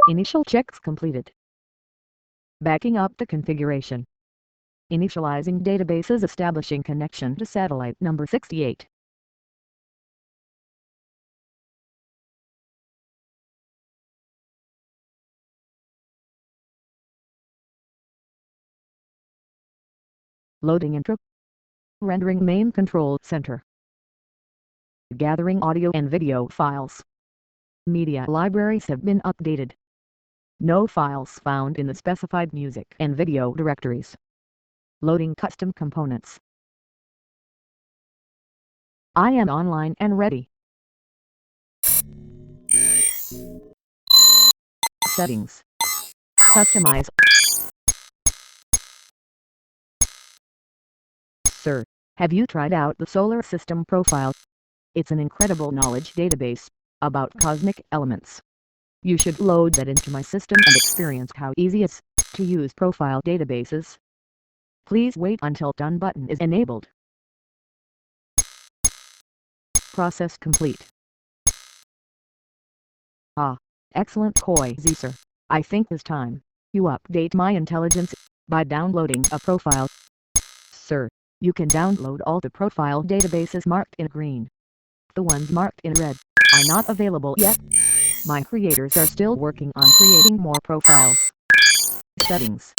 Initial checks completed. Backing up the configuration. Initializing databases, establishing connection to satellite number 68. Loading intro. Rendering main control center. Gathering audio and video files. Media libraries have been updated. No files found in the specified music and video directories. Loading custom components. I am online and ready. Settings. Customize. Sir, have you tried out the Solar System Profile? It's an incredible knowledge database about cosmic elements. You should load that into my system and experience how easy it is to use profile databases. Please wait until Done button is enabled. Process complete. Ah, excellent Koi sir. I think it's time you update my intelligence by downloading a profile. Sir, you can download all the profile databases marked in green. The ones marked in red are not available yet. My creators are still working on creating more profiles. Settings.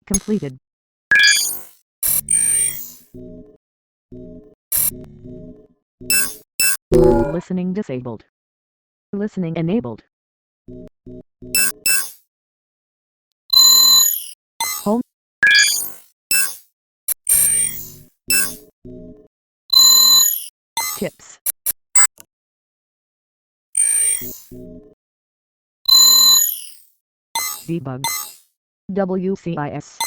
Completed. Listening disabled. Listening enabled. Home. Tips. Debug. WCIS.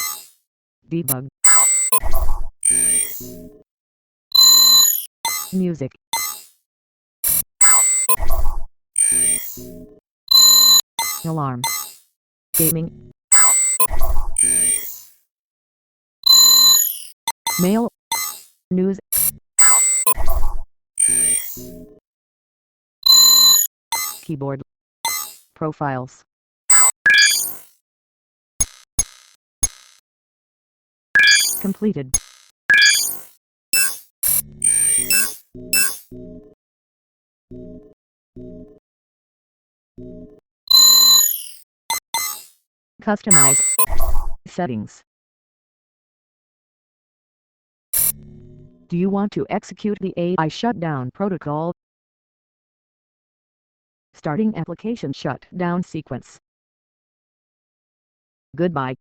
Debug. Music. Alarm. Gaming. Mail. News. Keyboard. Profiles. Completed. Customize. Settings. Do you want to execute the AI shutdown protocol? Starting application shutdown sequence. Goodbye.